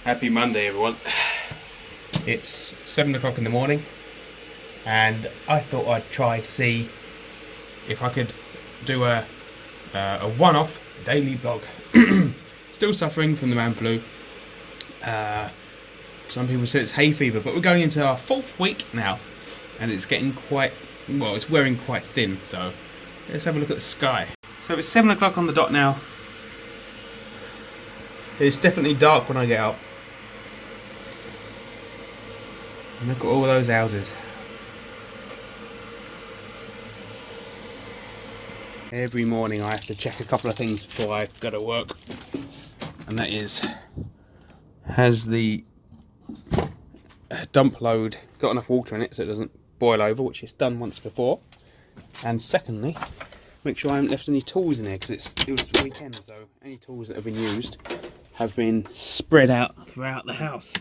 Happy Monday, everyone. It's 7 o'clock in the morning, and I thought I'd try to see if I could do a one-off daily vlog. Still suffering from the man flu. Some people say it's hay fever, but we're going into our 4th week now, and it's getting it's wearing quite thin. So let's have a look at the sky. So it's 7 o'clock on the dot now. It's definitely dark when I get up. And look at all those houses. Every morning I have to check a couple of things before I go to work. And that is, has the dump load got enough water in it so it doesn't boil over, which it's done once before. And secondly, make sure I haven't left any tools in here, because it was the weekend, so any tools that have been used have been spread out throughout the house.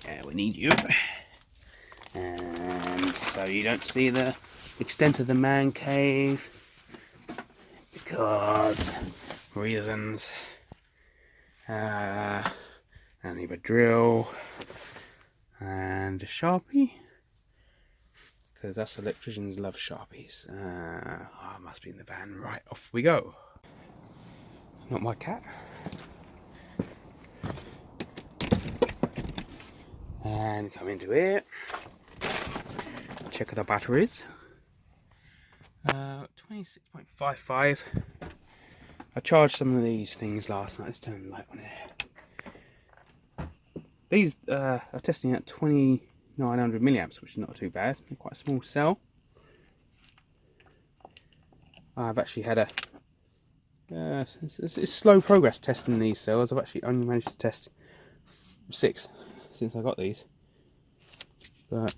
Yeah, we need you. And so you don't see the extent of the man cave, because reasons. I need a drill and a Sharpie, because us electricians love Sharpies. I must be in the van. Right, off we go. Not my cat. And come into here. Check the batteries. 26.55. I charged some of these things last night. Let's turn the light on here. These are testing at 2900 milliamps, which is not too bad. They're quite a small cell. I've actually had it's slow progress testing these cells. I've actually only managed to test 6 since I got these, but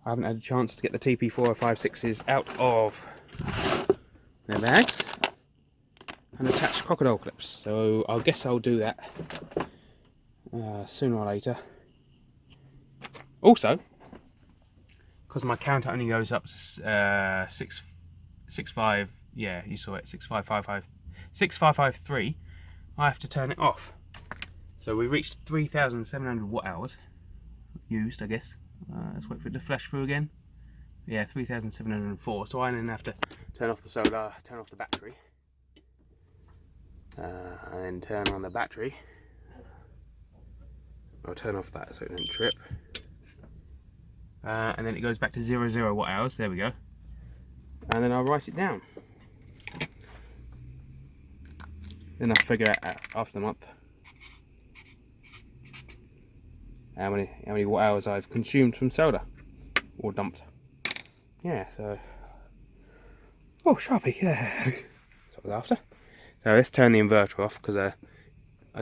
I haven't had a chance to get the TP4056s out of their bags and attach crocodile clips, so I guess I'll do that sooner or later. Also, because my counter only goes up to 665, yeah, you saw it, 6553, I have to turn it off. So we reached 3,700 watt hours used, I guess. Let's wait for it to flash through again. Yeah, 3,704. So I then have to turn off the solar, turn off the battery, and then turn on the battery. I'll turn off that so it doesn't trip. And then it goes back to 0 watt hours. There we go. And then I'll write it down. Then I'll figure out after the month how many watt hours I've consumed from solar or dumped. Yeah, so Sharpie, yeah. That's what I was after. So let's turn the inverter off, because I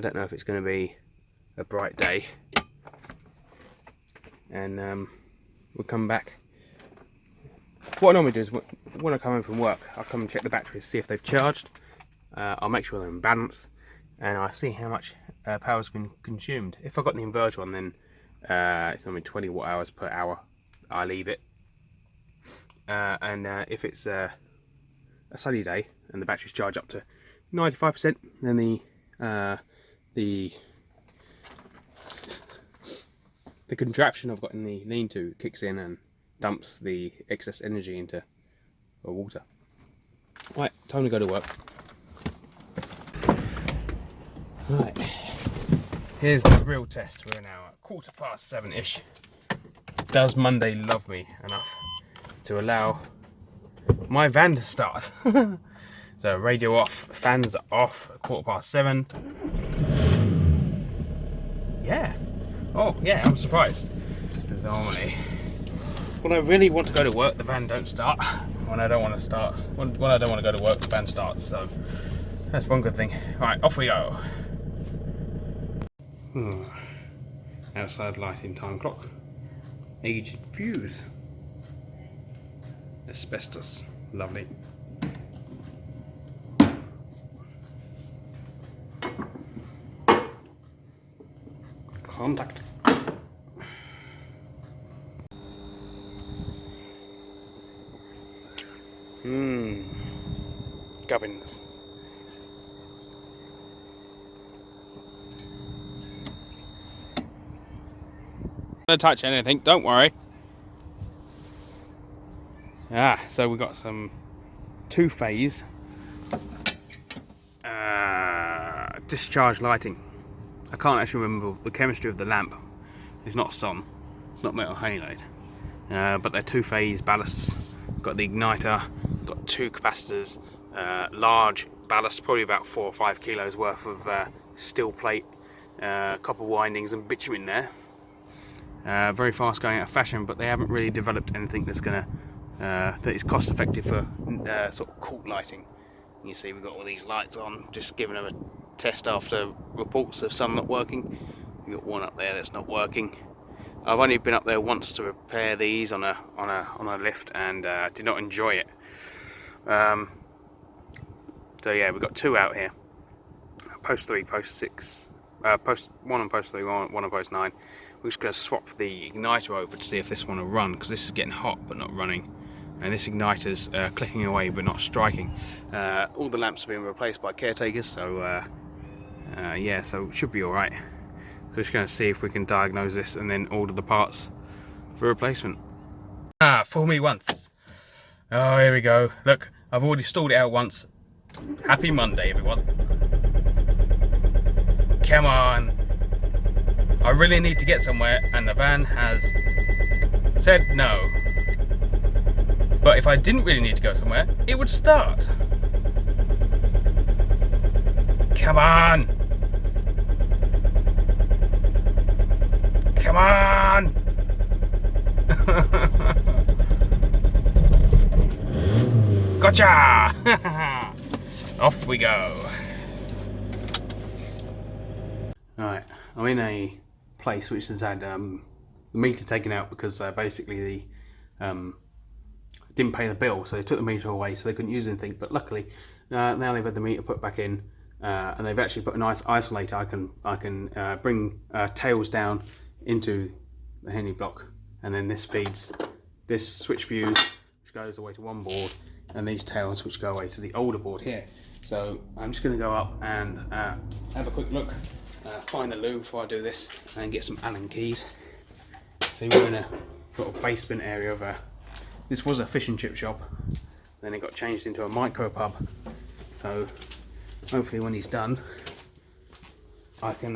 don't know if it's going to be a bright day, and we'll come back. What I normally do is when I come home from work, I'll come and check the batteries, see if they've charged. I'll make sure they're in balance, and I'll see how much power's been consumed. If I've got the inverter on, then it's normally 20 watt hours per hour. I leave it, and if it's a sunny day and the batteries charge up to 95%, then the contraption I've got in the lean-to kicks in and dumps the excess energy into water. Right, time to go to work. Right, here's the real test. We're now at 7:15-ish. Does Monday love me enough to allow my van to start? So radio off, fans are off at 7:15. Yeah. Oh yeah, I'm surprised. Because normally, when I really want to go to work, the van don't start. When I don't want to start, when I don't want to go to work, the van starts. So that's one good thing. Right, off we go. Outside lighting time clock. Aged fuse. Asbestos. Lovely. Contact. Gubbins. Don't touch anything, don't worry. So we've got some two-phase discharge lighting. I can't actually remember the chemistry of the lamp. It's not SON, it's not metal halide, but they're two-phase ballasts. Got the igniter, got two capacitors, large ballast, probably about 4 or 5 kilos worth of steel plate, copper windings and bitumen there. Very fast going out of fashion, but they haven't really developed anything that's gonna that is cost effective for sort of court lighting. You see we've got all these lights on, just giving them a test after reports of some not working. We've got one up there that's not working. I've only been up there once to repair these on a lift, and did not enjoy it. So yeah, we've got two out here. Post 3, post 6, post 1 and post 3, 1 and post 9. We're just going to swap the igniter over to see if this one will run, because this is getting hot but not running. And this igniter's clicking away but not striking. All the lamps are being replaced by caretakers, so yeah, so it should be alright. So just going to see if we can diagnose this and then order the parts for replacement. Fool me once. Oh, here we go. Look, I've already stalled it out once. Happy Monday, everyone. Come on. I really need to get somewhere, and the van has said no. But if I didn't really need to go somewhere, it would start. Come on! Come on! Gotcha! Off we go. Alright, I'm in a place which has had the meter taken out because basically the didn't pay the bill, so they took the meter away so they couldn't use anything. But luckily now they've had the meter put back in, and they've actually put a nice isolator. I can bring tails down into the Henry block, and then this feeds this switch fuse which goes away to one board, and these tails which go away to the older board here. So I'm just going to go up and have a quick look, find the loo before I do this, and get some Allen keys. So we're in a sort of basement area of this was a fish and chip shop, then it got changed into a micro pub. So hopefully when he's done, I can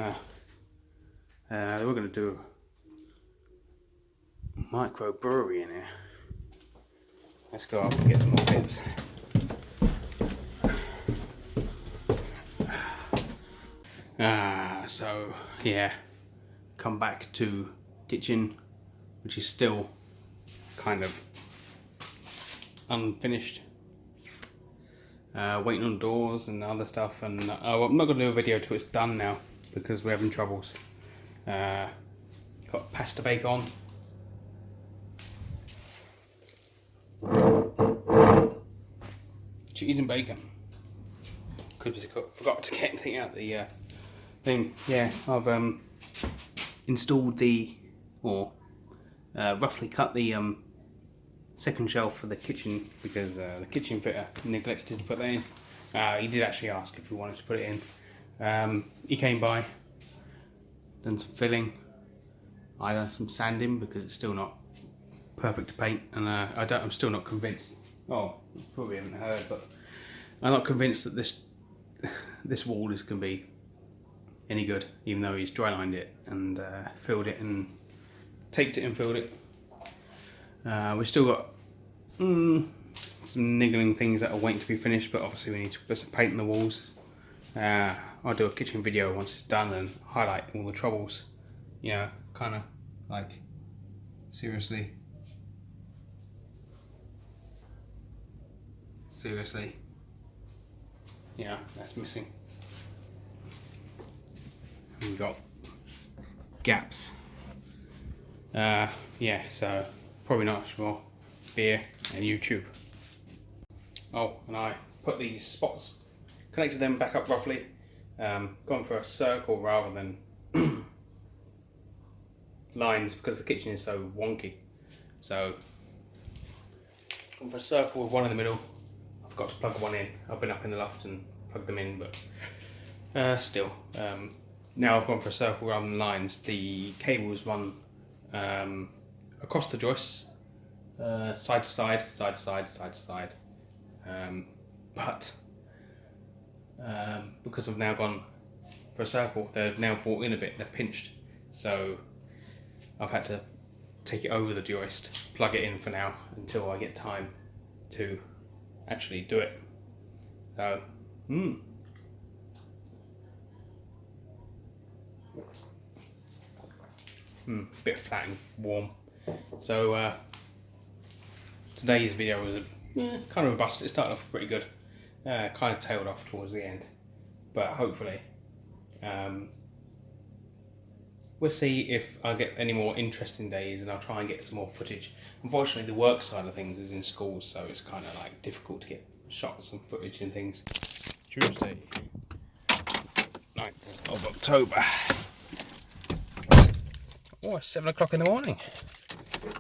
we're going to do a micro brewery in here. Let's go up and get some more bits. So yeah, come back to kitchen, which is still kind of unfinished, waiting on doors and other stuff, and I'm not going to do a video till it's done now because we're having troubles. Got pasta bake on. Cheese and bacon. Forgot to get anything out the thing. Yeah, I've installed roughly cut the second shelf for the kitchen because the kitchen fitter neglected to put that in. He did actually ask if we wanted to put it in. He came by, done some filling. I done some sanding because it's still not perfect to paint, and I'm still not convinced. Oh, you probably haven't heard, but I'm not convinced that this wall is going to be any good, even though he's dry lined it and filled it and taped it and filled it. We've still got some niggling things that are waiting to be finished, but obviously we need to put some paint on the walls. I'll do a kitchen video once it's done and highlight all the troubles. You know, kind of like, seriously. Yeah, that's missing. We've got gaps. Yeah, so probably not much more. Beer and YouTube. Oh, and I put these spots, connected them back up roughly. Gone for a circle rather than lines because the kitchen is so wonky. So gone for a circle with one in the middle. I forgot to plug one in. I've been up in the loft and plugged them in, but still. Now I've gone for a circle rather than lines. The cables run across the joists, side to side, side to side, side to side. But because I've now gone for a circle, they've now brought in a bit, they're pinched. So I've had to take it over the joist, plug it in for now until I get time to actually do it. So, bit flat and warm. So today's video was kind of a bust. It started off pretty good, kind of tailed off towards the end, but hopefully we'll see if I get any more interesting days, and I'll try and get some more footage. Unfortunately, the work side of things is in schools, so it's kind of like difficult to get shots and footage and things. Tuesday, 9th of October. Oh, it's 7 o'clock in the morning.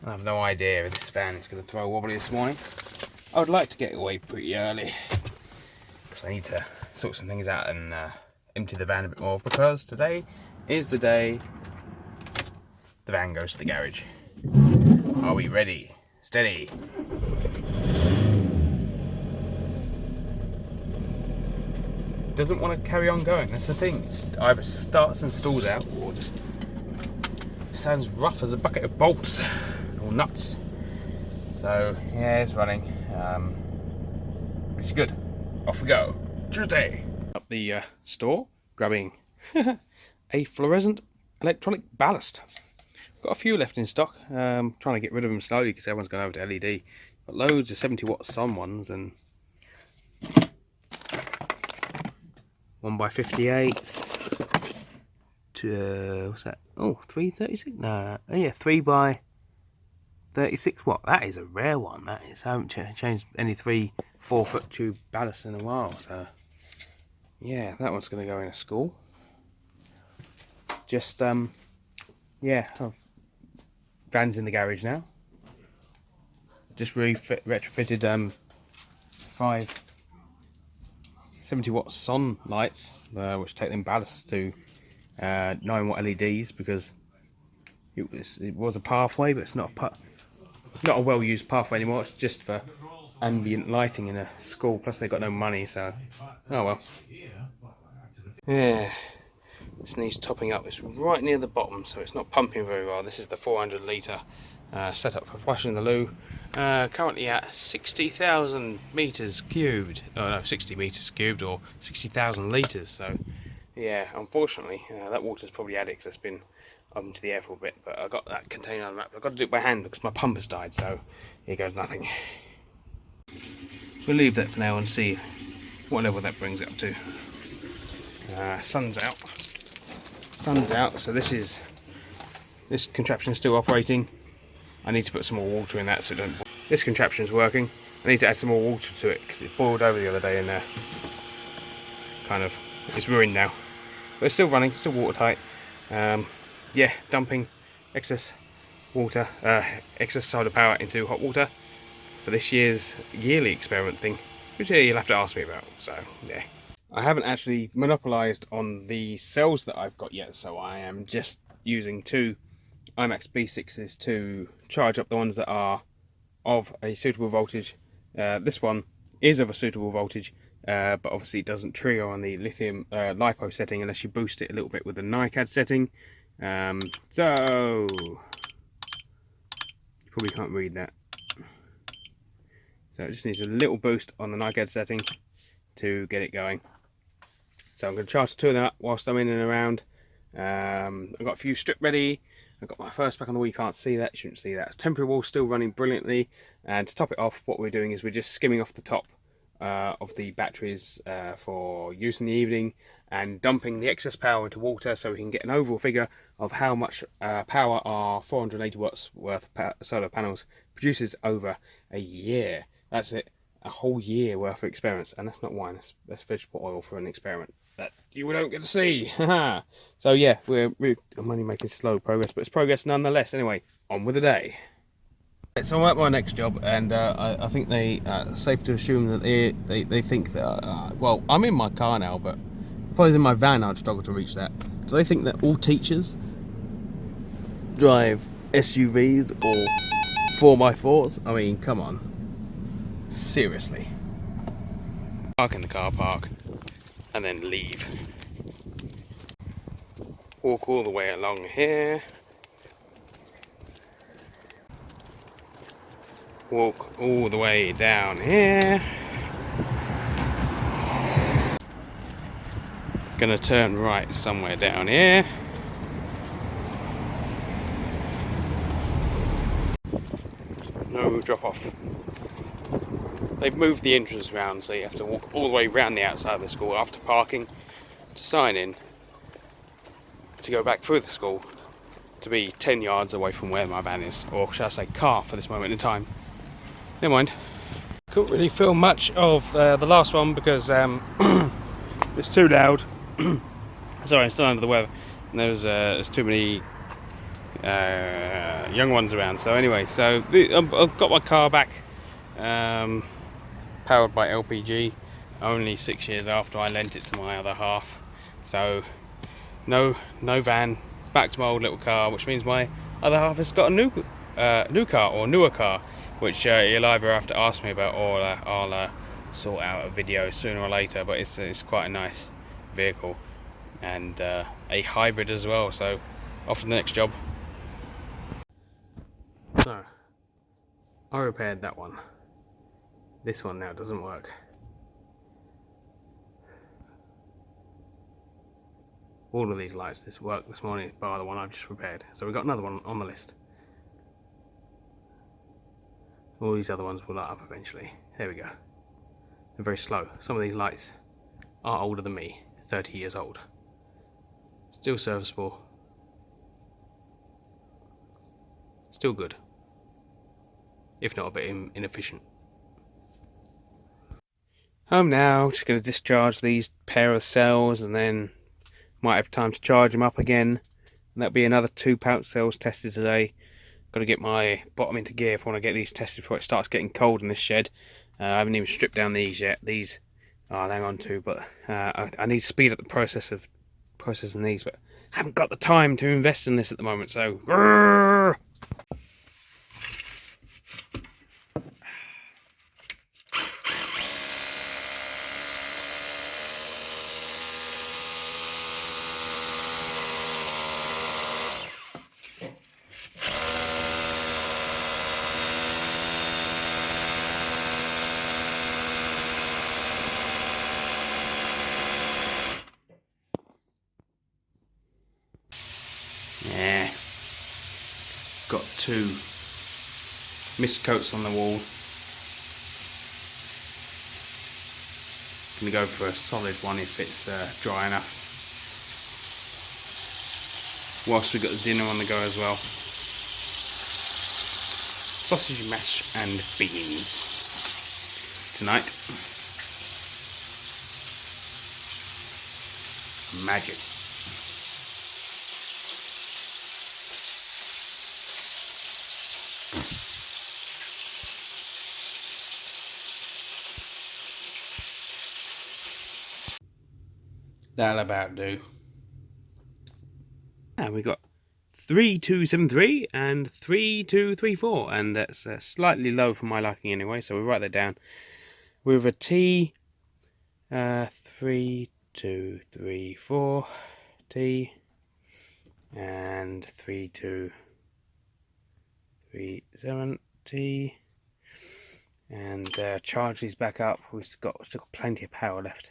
I have no idea if this fan is going to throw wobbly this morning. I would like to get away pretty early, because I need to sort some things out and empty the van a bit more, because today is the day the van goes to the garage. Are we ready? Steady. Doesn't want to carry on going, that's the thing. It either starts and stalls out, or just sounds rough as a bucket of bolts or nuts. So yeah, it's running, which is good. Off we go. Tuesday. Up the store, grabbing a fluorescent electronic ballast. Got a few left in stock. Trying to get rid of them slowly because everyone's going over to LED. Got loads of 70-watt Sun ones and 1x58s. What's that? Oh, 336? No, oh yeah, 3x36 watt. That is a rare one. That is. I haven't changed any 3-4-foot tube ballast in a while. So yeah, that one's going to go in a school. Just yeah, van's in the garage now. Just retrofitted 5 70-watt Sun lights, which take them ballasts to 9-watt LEDs, because it was a pathway, but it's not a well-used pathway anymore. It's just for ambient lighting in a school. Plus they've got no money, so oh well. Yeah, this needs topping up. It's right near the bottom, so it's not pumping very well. This is the 400 litre setup for flushing the loo. Currently at 60,000 meters cubed. Oh no, 60 meters cubed, or 60,000 litres. So yeah, unfortunately, that water's probably added because it's been up into the air for a bit. But I got that container on the map. I've got to do it by hand because my pump has died. So here goes nothing. We'll leave that for now and see what level that brings it up to. Sun's out. Sun's out. So this contraption is still operating. I need to put some more water in that so it don't. This contraption is working. I need to add some more water to it because it boiled over the other day, and kind of it's ruined now. But it's still running, still watertight. Yeah, dumping excess water, excess solar power into hot water for this year's yearly experiment thing, which you'll have to ask me about. So yeah, I haven't actually monopolised on the cells that I've got yet, so I am just using 2 IMAX B6s to charge up the ones that are of a suitable voltage. This one is of a suitable voltage, but obviously it doesn't trigger on the lithium LiPo setting unless you boost it a little bit with the NiCad setting. So you probably can't read that. So it just needs a little boost on the NiCad setting to get it going. So I'm going to charge 2 of them up whilst I'm in and around. I've got a few strip ready. I've got my first pack on the wall. You can't see that, you shouldn't see that. Temporary wall still running brilliantly, and to top it off, what we're doing is we're just skimming off the top of the batteries for use in the evening, and dumping the excess power into water so we can get an overall figure of how much power our 480 watts worth of solar panels produces over a year. That's it, a whole year worth of experiments, and that's not wine, that's vegetable oil for an experiment that you don't get to see. So yeah, I'm only making slow progress, but it's progress nonetheless. Anyway, on with the day. So I'm at my next job, and I think safe to assume that they think that well, I'm in my car now, but if I was in my van I'd struggle to reach that. Do they think that all teachers drive SUVs or 4x4s. I mean, come on. Seriously. Park in the car park and then leave. Walk all the way along here. Walk all the way down here. Gonna turn right somewhere down here. No drop off. They've moved the entrance around, so you have to walk all the way around the outside of the school after parking to sign in to go back through the school to be 10 yards away from where my van is, or shall I say car for this moment in time. Never mind. Couldn't really film much of the last one because it's too loud. Sorry, I'm still under the weather. And there's too many young ones around. So anyway, I've got my car back, powered by LPG, only 6 years after I lent it to my other half. So no van, back to my old little car, which means my other half has got a new car, or newer car, which he'll either have to ask me about, or I'll sort out a video sooner or later. But it's quite a nice vehicle, and a hybrid as well, so off to the next job. So I repaired that one. This one now doesn't work. All of these lights worked this morning, bar the one I've just repaired. So we've got another one on the list. All these other ones will light up eventually. There we go. They're very slow. Some of these lights are older than me, 30 years old. Still serviceable. Still good. If not a bit inefficient. Home now, just going to discharge these pair of cells and then might have time to charge them up again. And that'll be another 2 pouch cells tested today. Got to get my bottom into gear if I want to get these tested before it starts getting cold in this shed. I haven't even stripped down these yet. These I'll hang on to, but I need to speed up the process of processing these, but I haven't got the time to invest in this at the moment, so grrr. Yeah, got 2 mist coats on the wall. Gonna go for a solid one if it's dry enough. Whilst we've got the dinner on the go as well. Sausage mash and beans tonight. Magic. That'll about do. And we got 3273 and 3234, and that's slightly low for my liking anyway, so we'll write that down. With a T 3234 T and 3237 T, and charge these back up. We've still got plenty of power left.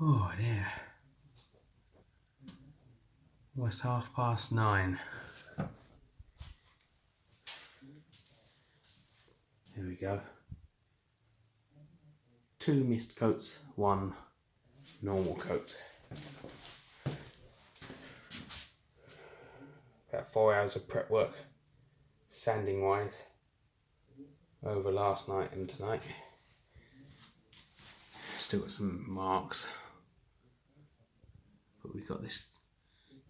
Oh dear. Well, it's 9:30. Here we go. 2 mist coats, 1 normal coat. About 4 hours of prep work, sanding wise, over last night and tonight. Still got some marks, but we've got this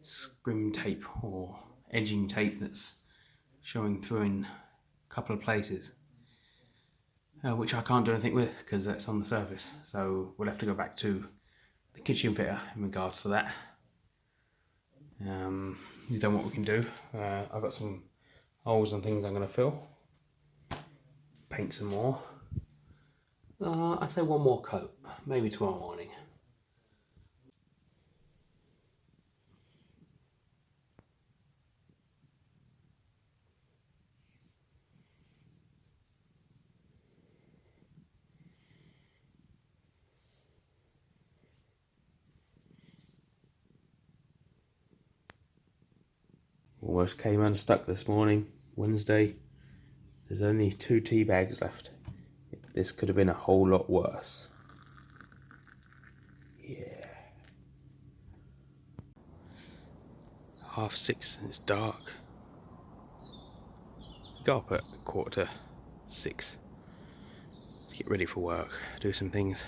scrim tape or edging tape that's showing through in a couple of places, which I can't do anything with because that's on the surface, so we'll have to go back to the kitchen fitter in regards to that. We've done what we can do. I've got some holes and things I'm going to fill. Paint some more. I say one more coat, maybe tomorrow morning. Almost came unstuck this morning, Wednesday. There's only 2 tea bags left. This could have been a whole lot worse. Yeah. 6:30 and it's dark. Got up at 6:15 to get ready for work, do some things.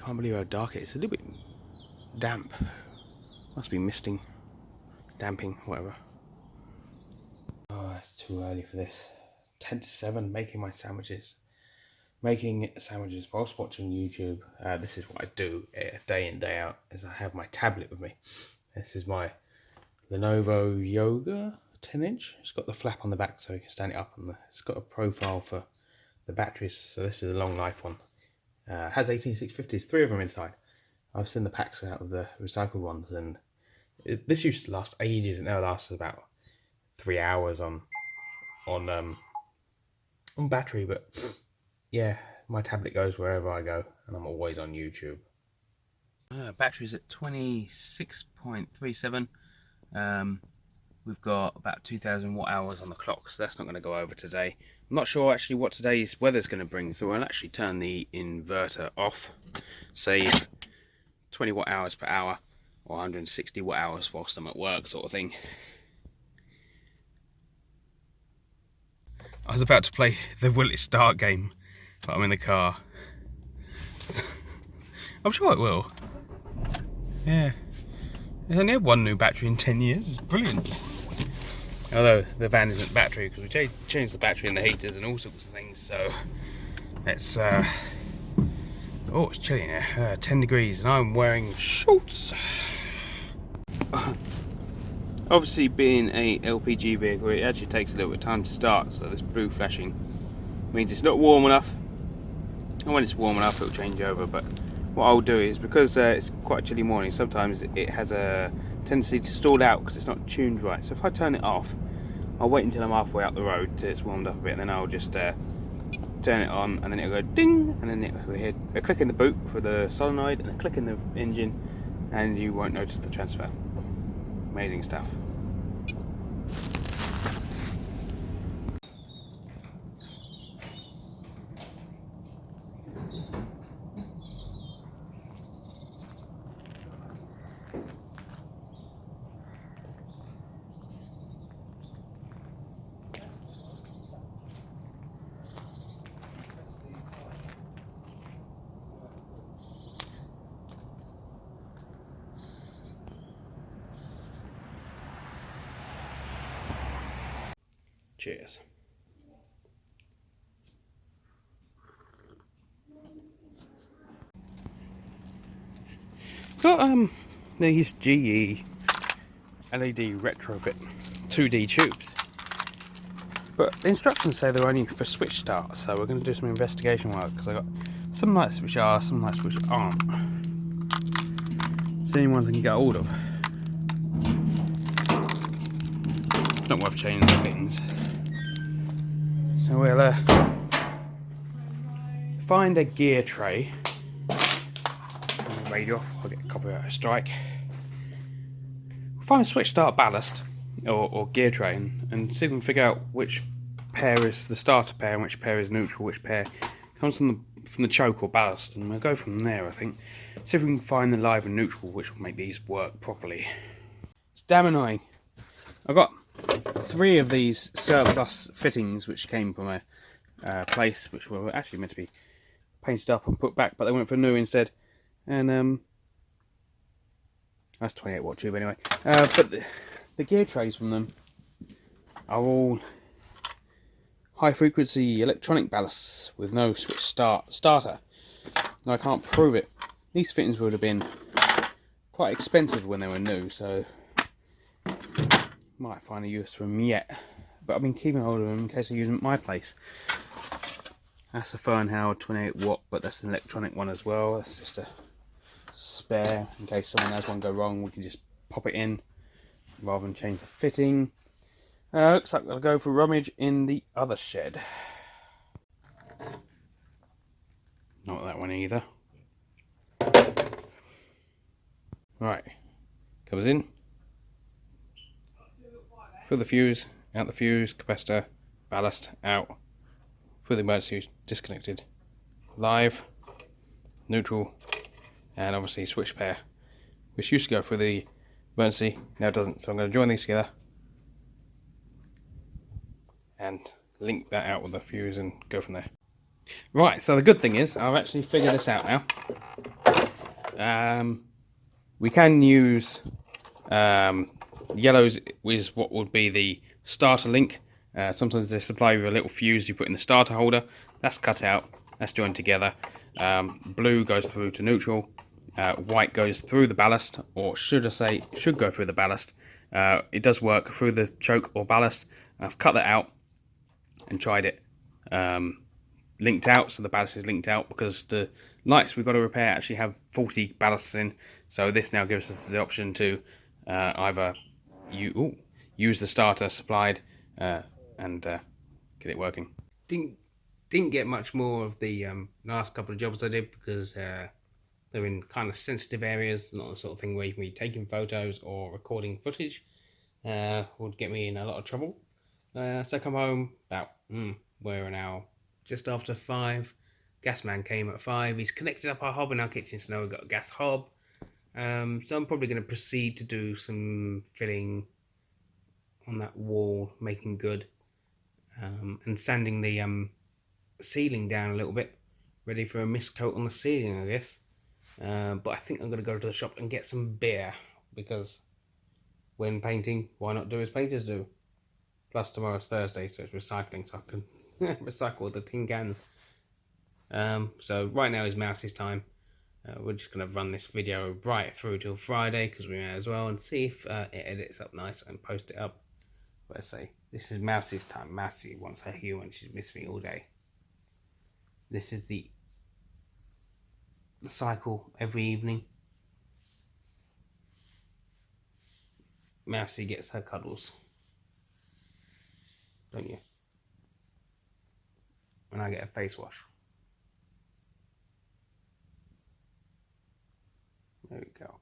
Can't believe how dark it is. It's a little bit damp. Must be misting, damping, whatever. Oh, it's too early for this. 10 to 7, making my sandwiches. Making sandwiches whilst watching YouTube. This is what I do day in, day out, is I have my tablet with me. This is my Lenovo Yoga 10-inch. It's got the flap on the back so you can stand it up, and it's got a profile for the batteries. So this is a long life one. Has 18650s, 3 of them inside. I've seen the packs out of the recycled ones, and this used to last ages. It now lasts about 3 hours on battery, but yeah, my tablet goes wherever I go, and I'm always on YouTube. Battery's at 26.37. We've got about 2000 watt hours on the clock, so that's not going to go over today. I'm not sure actually what today's weather's going to bring, so I'll actually turn the inverter off, save 20 watt hours per hour, or 160 watt hours whilst I'm at work, sort of thing. I was about to play the Will It Start game, but I'm in the car. I'm sure it will. Yeah. They only had 1 new battery in 10 years. It's brilliant. Although the van isn't battery, because we changed the battery and the heaters and all sorts of things. So it's oh, it's chilly now. 10 degrees, and I'm wearing shorts. Obviously, being a LPG vehicle, it actually takes a little bit of time to start. So this blue flashing means it's not warm enough. And when it's warm enough, it'll change over. But what I'll do is, because it's quite a chilly morning, sometimes it has a tendency to stall out because it's not tuned right. So if I turn it off, I'll wait until I'm halfway out the road till it's warmed up a bit, and then I'll just turn it on, and then it'll go ding, and then it'll hit a click in the boot for the solenoid and a click in the engine, and you won't notice the transfer. Amazing stuff. Cheers. Got these GE LED retrofit 2D tubes, but the instructions say they're only for switch start, so we're going to do some investigation work, because I got some lights which are, some lights which aren't. It's the only ones I can get hold of. It's not worth changing the fittings. So we'll find a gear tray, turn the radio off, I'll get a copyright strike. We'll find a switch start ballast or gear tray, and see if we can figure out which pair is the starter pair and which pair is neutral, which pair comes from the choke or ballast, and we'll go from there. I think see if we can find the live and neutral, which will make these work properly. It's damn annoying. I've got 3 of these surplus fittings which came from a place which were actually meant to be painted up and put back, but they went for new instead, and that's 28 watt tube anyway. But the gear trays from them are all high frequency electronic ballasts with no switch starter. Now, I can't prove it. These fittings would have been quite expensive when they were new, so might find a use for them yet. But I've been keeping hold of them in case I use them at my place. That's a Fernhower 28 watt, but that's an electronic one as well. That's just a spare in case someone has one go wrong. We can just pop it in rather than change the fitting. Looks like I'll go for rummage in the other shed. Not that one either. Right, covers in. Through the fuse, out the fuse, capacitor, ballast, out. Through the emergency, disconnected. Live, neutral, and obviously switch pair. Which used to go through the emergency, now it doesn't. So I'm going to join these together and link that out with the fuse and go from there. Right, so the good thing is I've actually figured this out now. We can use yellows is what would be the starter link. Sometimes they supply you a little fuse you put in the starter holder. That's cut out, that's joined together. Blue goes through to neutral. White goes through the ballast, or should I say, should go through the ballast. It does work through the choke or ballast. I've cut that out and tried it linked out, so the ballast is linked out, because the lights we've got to repair actually have 40 ballasts in. So this now gives us the option to either use the starter supplied and get it working. Didn't get much more of the last couple of jobs I did, because they're in kind of sensitive areas, not the sort of thing where you can be taking photos or recording footage. Would get me in a lot of trouble. So I come home about, we're an hour, just after 5. Gas man came at 5. He's connected up our hob in our kitchen, so now we've got a gas hob. So I'm probably going to proceed to do some filling on that wall, making good, and sanding the ceiling down a little bit, ready for a mist coat on the ceiling, I guess. But I think I'm going to go to the shop and get some beer, because when painting, why not do as painters do? Plus tomorrow's Thursday, so it's recycling, so I can recycle the tin cans. So right now is Mouse's time. We're just going to run this video right through till Friday, because we may as well, and see if it edits up nice and post it up. But I say, this is Mouse's time. Mousey wants her human. She's missed me all day. This is the cycle every evening. Mousey gets her cuddles, don't you? And I get a face wash. There we go.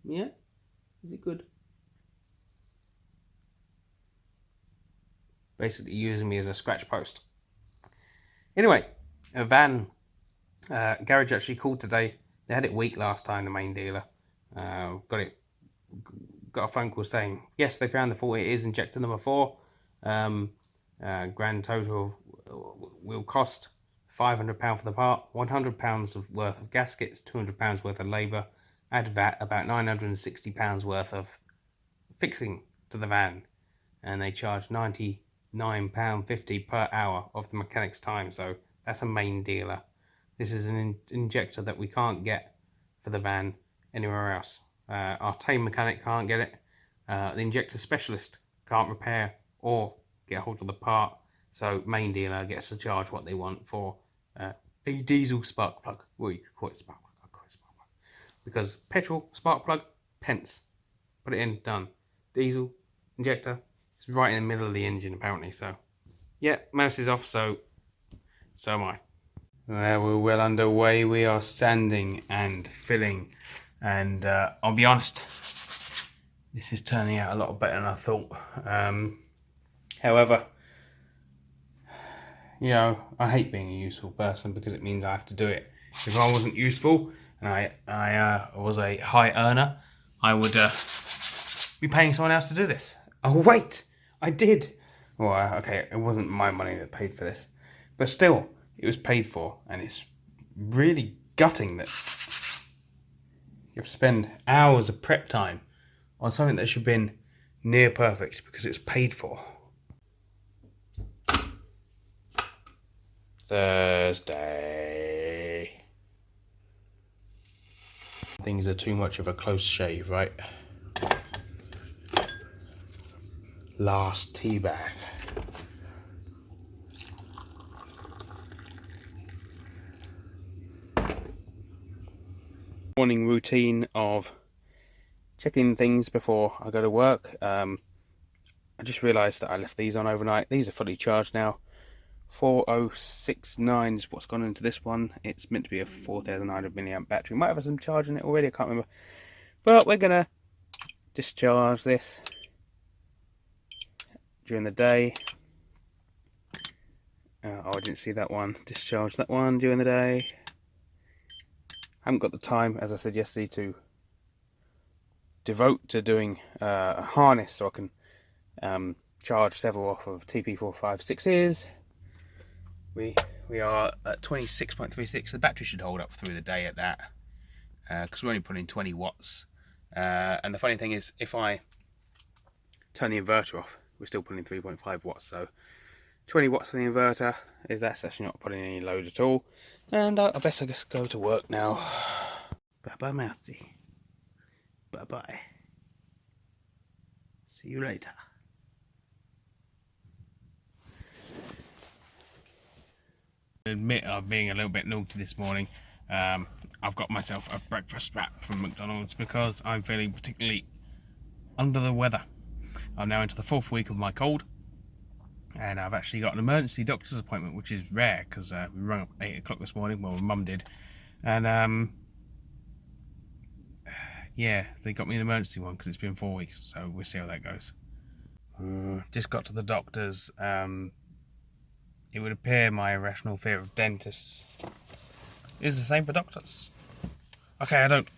Yeah? Is it good? Basically using me as a scratch post. Anyway, a van garage actually called today. They had it weak last time, the main dealer. Got a phone call saying, yes, they found the fault. It is injector number 4. Grand total will cost £500 for the part, £100 worth of gaskets, £200 worth of labour, add VAT, about £960 worth of fixing to the van, and they charge £99.50 per hour of the mechanic's time. So that's a main dealer. This is an injector that we can't get for the van anywhere else. Our tame mechanic can't get it. The injector specialist can't repair or get hold of the part. So main dealer gets to charge what they want for a diesel spark plug. Well, you could call it spark plug. I'll call it spark plug. Because petrol, spark plug, pence. Put it in, done. Diesel, injector, it's right in the middle of the engine apparently. So, yeah, Mouse is off, so am I. Well, we're well underway. We are sanding and filling. And I'll be honest, this is turning out a lot better than I thought. However, you know, I hate being a useful person, because it means I have to do it. If I wasn't useful and I was a high earner, I would be paying someone else to do this. Oh wait, I did. Well, okay, it wasn't my money that paid for this, but still, it was paid for, and it's really gutting that you have to spend hours of prep time on something that should have been near perfect because it's paid for. Thursday. Things are too much of a close shave, right? Last tea bag. Morning routine of checking things before I go to work. I just realised that I left these on overnight. These are fully charged now. 4069 is what's gone into this one. It's meant to be a 4900 milliamp battery. Might have some charge in it already, I can't remember. But we're gonna discharge this during the day. Oh, I didn't see that one. Discharge that one during the day. Haven't got the time, as I said yesterday, to devote to doing a harness so I can charge several off of TP456s. We are at 26.36. The battery should hold up through the day at that, because we're only putting 20 watts. And the funny thing is, if I turn the inverter off, we're still putting 3.5 watts. So 20 watts on the inverter that's actually not putting any load at all. And I best I guess go to work now. Bye bye, Mousy. Bye bye. See you later. I admit I'm being a little bit naughty this morning. I've got myself a breakfast wrap from McDonald's because I'm feeling particularly under the weather. I'm now into the 4th week of my cold, and I've actually got an emergency doctor's appointment, which is rare because we rang up at 8 o'clock this morning. Well, my mum did, and yeah, they got me an emergency one because it's been 4 weeks, so we'll see how that goes. Just got to the doctor's. It would appear my irrational fear of dentists is the same for doctors. Okay, I don't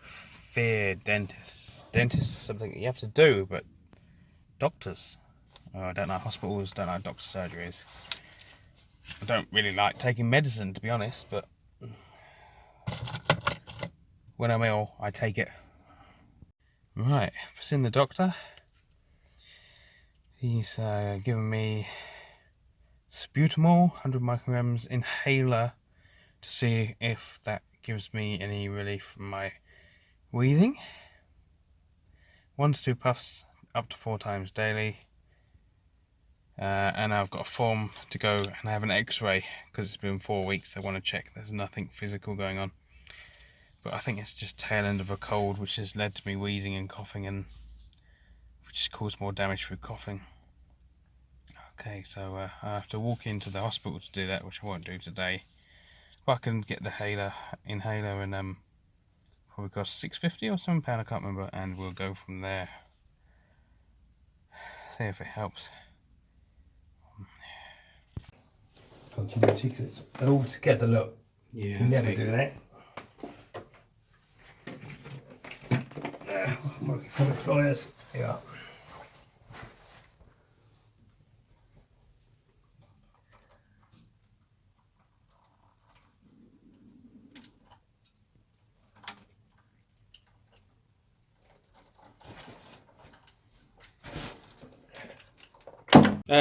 fear dentists. Dentists is something that you have to do, but doctors, I don't like hospitals, don't like doctor surgeries. I don't really like taking medicine, to be honest, but when I'm ill, I take it. Right, I've seen the doctor. He's given me Sputamol, 100 micrograms inhaler, to see if that gives me any relief from my wheezing. 1 to 2 puffs up to 4 times daily. And I've got a form to go and have an x-ray because it's been 4 weeks. I want to check there's nothing physical going on. But I think it's just tail end of a cold, which has led to me wheezing and coughing, and which has caused more damage through coughing. Okay, so I have to walk into the hospital to do that, which I won't do today. But I can get the inhaler and probably cost £6.50 or £7, I can't remember, and we'll go from there. See if it helps. Continuity, because it's an all together look. Yeah, You never do that. Public pliers. Yeah.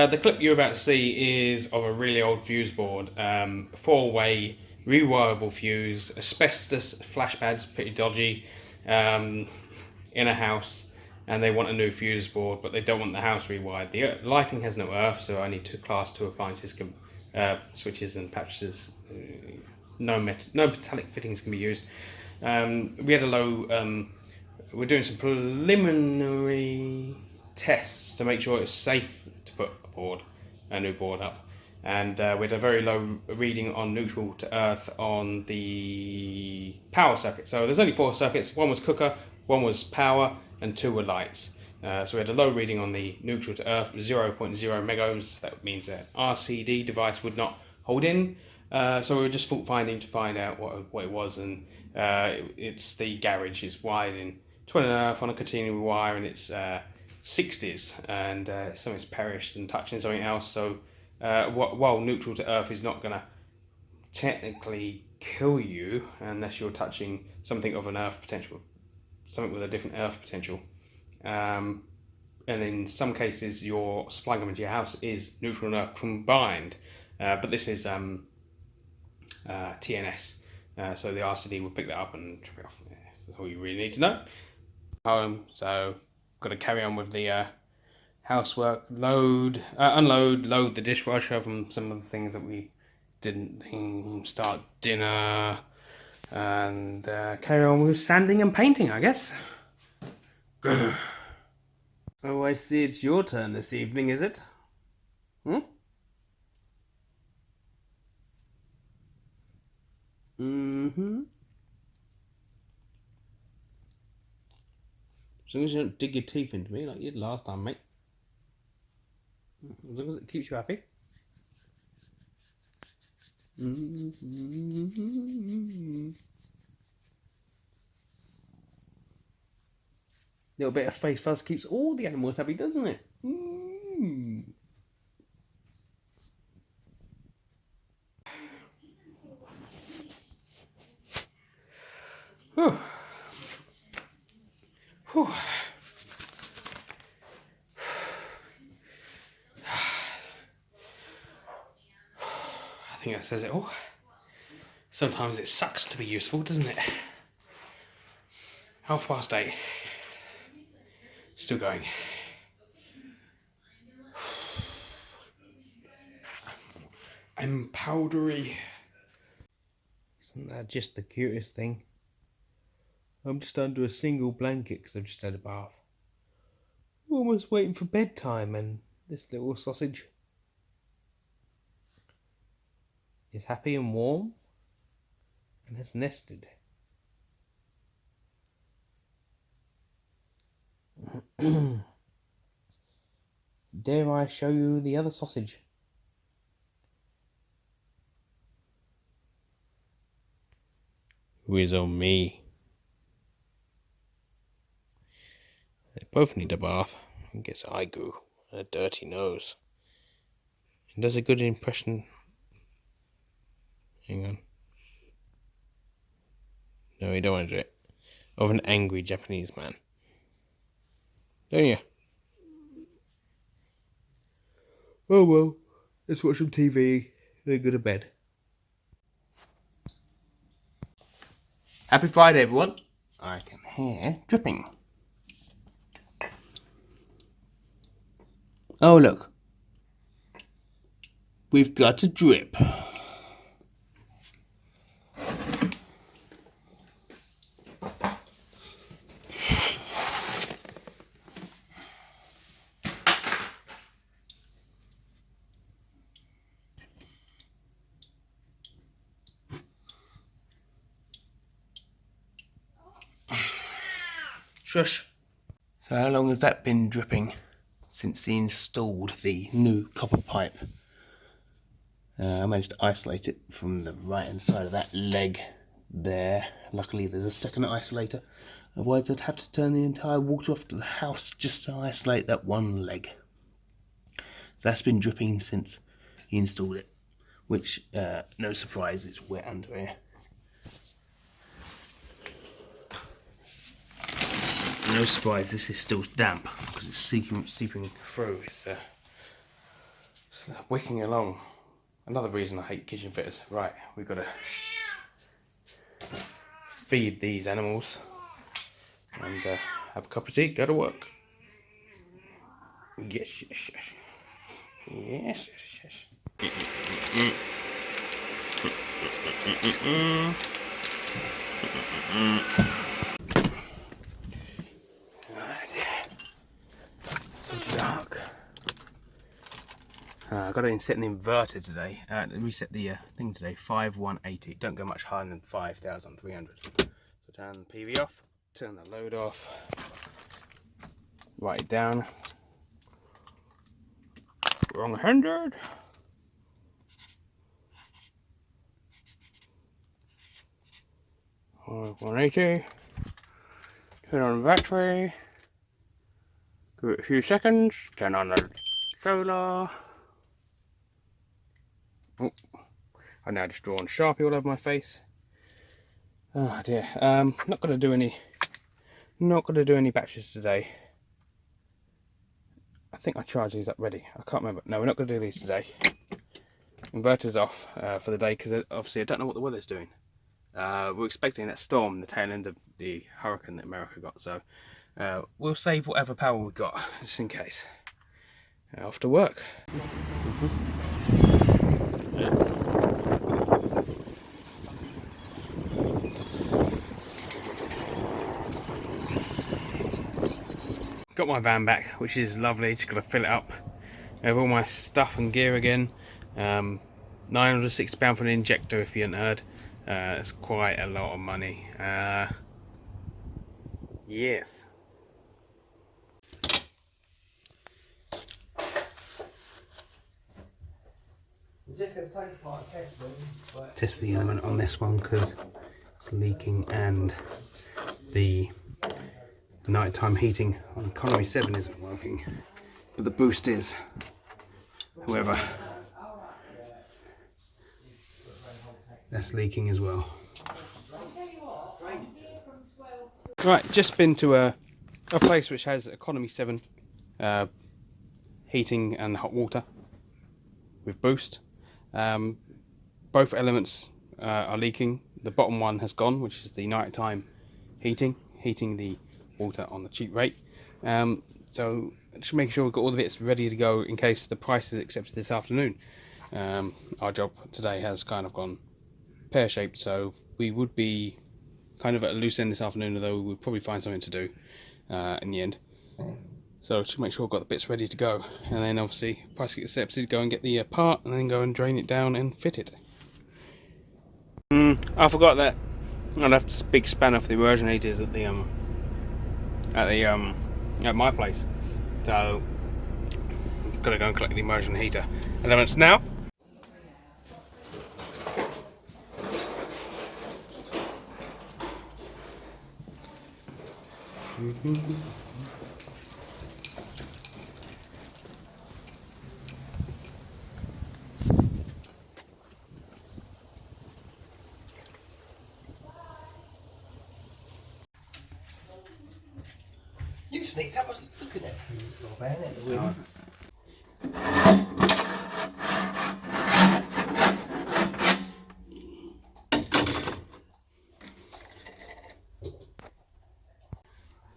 The clip you're about to see is of a really old fuse board, 4-way rewirable fuse, asbestos flash pads, pretty dodgy, in a house, and they want a new fuse board, but they don't want the house rewired. The lighting has no earth, so only 2 class 2 appliances can, switches and patches, no metallic fittings can be used. We had a low, we're doing some preliminary tests to make sure it's safe to put a new board up, and we had a very low reading on neutral to earth on the power circuit. So there's only 4 circuits. 1 was cooker, 1 was power, and 2 were lights. So we had a low reading on the neutral to earth, 0.0 megohms. That means that RCD device would not hold in. So we were just fault finding to find out what it was, and it's the garage. It's wired in 20 earth on a continuing wire, and it's 60s, and something's perished and touching something else. So while neutral to earth is not going to technically kill you unless you're touching something of an earth potential, something with a different earth potential, and in some cases your supply coming to your house is neutral and earth combined. But this is TNS, so the RCD will pick that up and trip it off. Yeah, that's all you really need to know. So got to carry on with the housework. Unload, load the dishwasher from some of the things that we didn't start dinner, and carry on with sanding and painting, I guess. Oh, I see it's your turn this evening, is it? Mm-hmm. As long as you don't dig your teeth into me like you did last time, mate. As long as it keeps you happy. Mm-hmm. Little bit of face fuzz keeps all the animals happy, doesn't it? Mm. Whew. Whew. I think that says it all. Sometimes it sucks to be useful, doesn't it? 8:30. Still going. I'm powdery. Isn't that just the cutest thing? I'm just under a single blanket because I've just had a bath. Almost waiting for bedtime, and this little sausage is happy and warm and has nested. Dare I show you the other sausage? Who is on me? They both need a bath. I guess I go. A dirty nose. It does a good impression. Hang on. No, you don't want to do it. Of an angry Japanese man. Don't you? Oh well. Let's watch some TV. Then go to bed. Happy Friday, everyone. I can hear dripping. Oh, look. We've got a drip. Shush. So how long has that been dripping since they installed the new copper pipe? I managed to isolate it from the right hand side of that leg there. Luckily there's a second isolator, otherwise I'd have to turn the entire water off to the house just to isolate that one leg. So that's been dripping since he installed it, which no surprise, it's wet under here. No surprise, this is still damp because it's seeping through. It's wicking along. Another reason I hate kitchen fitters. Right, we've got to feed these animals and have a cup of tea, go to work. Yes, yes, yes. Yes, yes, yes. So dark. I've got to set an inverter today. Reset the thing today, 5180. Don't go much higher than 5300. So turn the PV off, turn the load off, write it down. Wrong 100. Or 180. Turn on the battery. Give it a few seconds. Turn on the solar. Oh, I now just drawn Sharpie all over my face. Oh dear. Not gonna do any batteries today. I think I charged these up ready. I can't remember. No, we're not gonna do these today. I'm inverter's off for the day because obviously I don't know what the weather's doing. We're expecting that storm, the tail end of the hurricane that America got, so we'll save whatever power we've got just in case. Off to work. Got my van back, which is lovely. Just got to fill it up. I have all my stuff and gear again. £960 for an injector, if you hadn't heard. It's quite a lot of money. Yes. Test the element on this one because it's leaking, and the nighttime heating on economy 7 isn't working, but the boost is. However, that's leaking as well. Right, just been to a place which has economy 7 heating and hot water with boost. Both elements are leaking. The bottom one has gone, which is the nighttime heating the water on the cheap rate. So just making sure we've got all the bits ready to go in case the price is accepted this afternoon. Our job today has kind of gone pear-shaped, so we would be kind of at a loose end this afternoon, although we would probably find something to do in the end. So just make sure I've got the bits ready to go, and then obviously price gets accepted, go and get the part, and then go and drain it down and fit it. I forgot that I left this big spanner for the immersion heaters at my place, so I've got to go and collect the immersion heater elements now. You sneaked up, I was looking at your van at the window.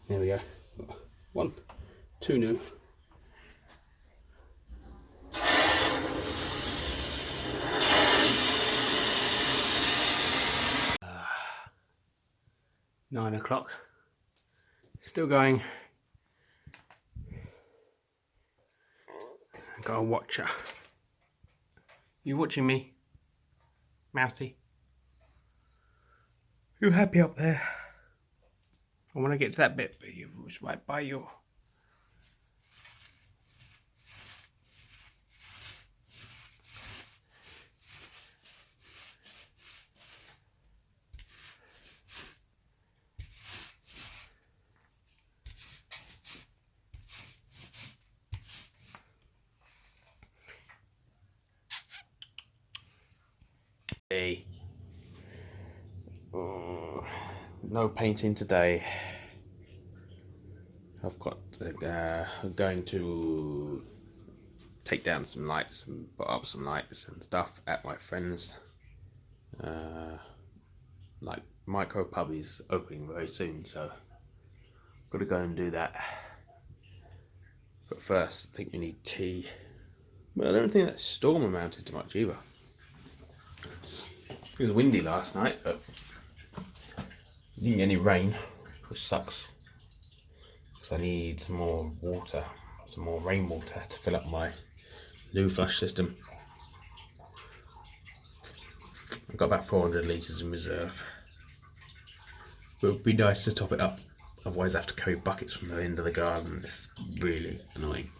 There we go. 1, 2 new. Uh, 9 o'clock. Still going. I've got a watcher. You watching me, Mousy? You happy up there? I want to get to that bit, but it was right by you. Hey. No painting today. I've got I'm going to take down some lights and put up some lights and stuff at my friend's. Like Micro Pub is opening very soon, so got to go and do that. But first, I think we need tea. But I don't think that storm amounted to much either. It was windy last night, but didn't get any rain, which sucks. Because I need some more water, some more rainwater to fill up my loo flush system. I've got about 400 litres in reserve. But it would be nice to top it up, otherwise I have to carry buckets from the end of the garden. It's really annoying.